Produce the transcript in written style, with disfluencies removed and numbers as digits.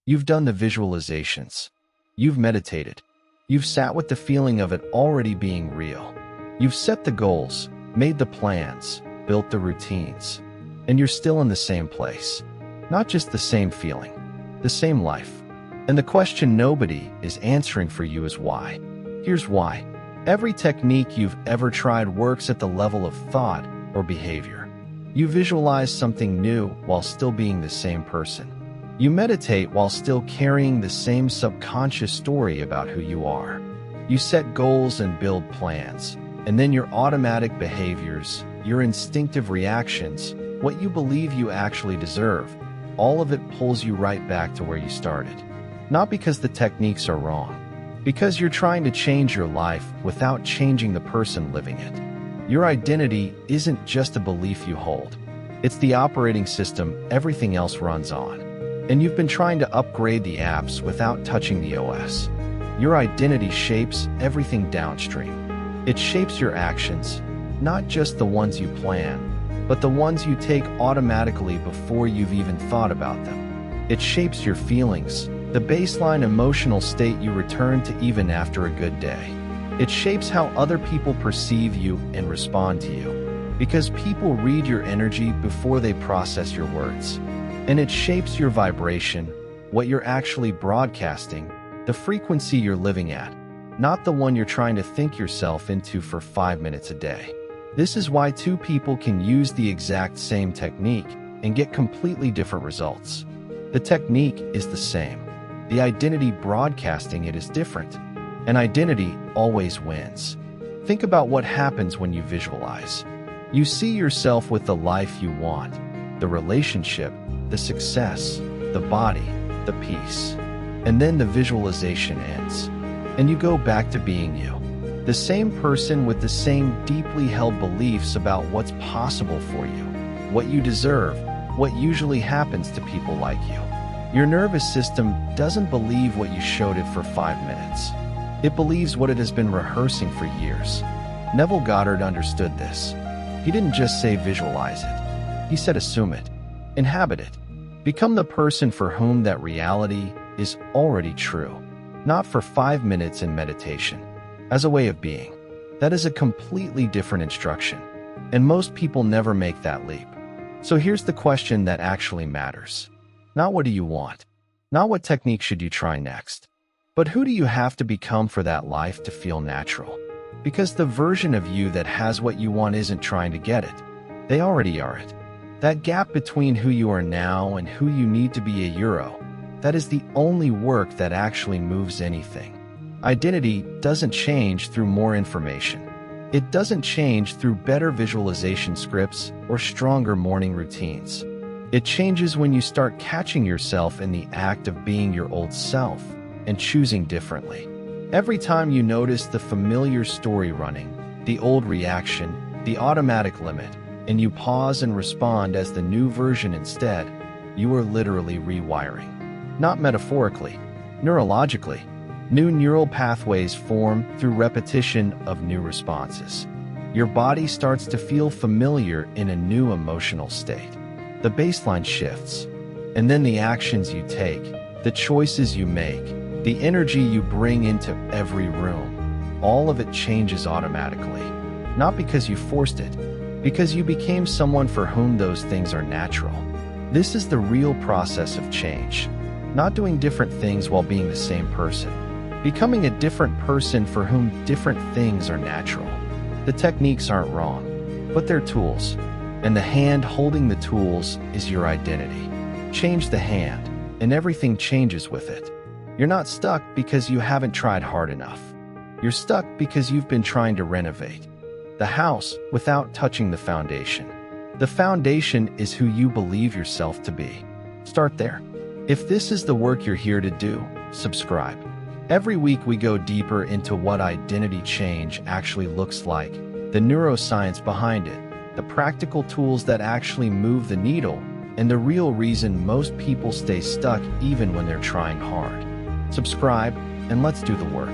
You've done the visualizations. You've meditated. You've sat with the feeling of it already being real. You've set the goals, made the plans, built the routines, and you're still in the same place. Not just the same feeling, the same life. And the question nobody is answering for you is why. Here's why. Every technique you've ever tried works at the level of thought or behavior. You visualize something new while still being the same person. You meditate while still carrying the same subconscious story about who you are. You set goals and build plans, and then your automatic behaviors, your instinctive reactions, what you believe you actually deserve, all of it pulls you right back to where you started. Not because the techniques are wrong, because you're trying to change your life without changing the person living it. Your identity isn't just a belief you hold. It's the operating system everything else runs on. And you've been trying to upgrade the apps without touching the OS. Your identity shapes everything downstream. It shapes your actions, not just the ones you plan, but the ones you take automatically before you've even thought about them. It shapes your feelings, the baseline emotional state you return to even after a good day. It shapes how other people perceive you and respond to you, because people read your energy before they process your words. And it shapes your vibration, what you're actually broadcasting, the frequency you're living at, not the one you're trying to think yourself into for 5 minutes a day. This is why two people can use the exact same technique and get completely different results. The technique is the same. The identity broadcasting it is different. And identity always wins. Think about what happens when you visualize. You see yourself with the life you want, the relationship, the success, the body, the peace. And then the visualization ends. And you go back to being you. The same person with the same deeply held beliefs about what's possible for you, what you deserve, what usually happens to people like you. Your nervous system doesn't believe what you showed it for 5 minutes. It believes what it has been rehearsing for years. Neville Goddard understood this. He didn't just say visualize it. He said assume it, inhabit it. Become the person for whom that reality is already true. Not for 5 minutes in meditation. As a way of being. That is a completely different instruction. And most people never make that leap. So here's the question that actually matters. Not what do you want? Not what technique should you try next? But who do you have to become for that life to feel natural? Because the version of you that has what you want isn't trying to get it. They already are it. That gap between who you are now and who you need to be a euro, that is the only work that actually moves anything. Identity doesn't change through more information. It doesn't change through better visualization scripts or stronger morning routines. It changes when you start catching yourself in the act of being your old self and choosing differently. Every time you notice the familiar story running, the old reaction, the automatic limit, and you pause and respond as the new version instead, you are literally rewiring. Not metaphorically, neurologically. New neural pathways form through repetition of new responses. Your body starts to feel familiar in a new emotional state. The baseline shifts, and then the actions you take, the choices you make, the energy you bring into every room, all of it changes automatically. Not because you forced it, because you became someone for whom those things are natural. This is the real process of change. Not doing different things while being the same person. Becoming a different person for whom different things are natural. The techniques aren't wrong, but they're tools. And the hand holding the tools is your identity. Change the hand, and everything changes with it. You're not stuck because you haven't tried hard enough. You're stuck because you've been trying to renovate the house without touching the foundation. The foundation is who you believe yourself to be. Start there. If this is the work you're here to do, subscribe. Every week we go deeper into what identity change actually looks like, the neuroscience behind it, the practical tools that actually move the needle, and the real reason most people stay stuck even when they're trying hard. Subscribe, and let's do the work.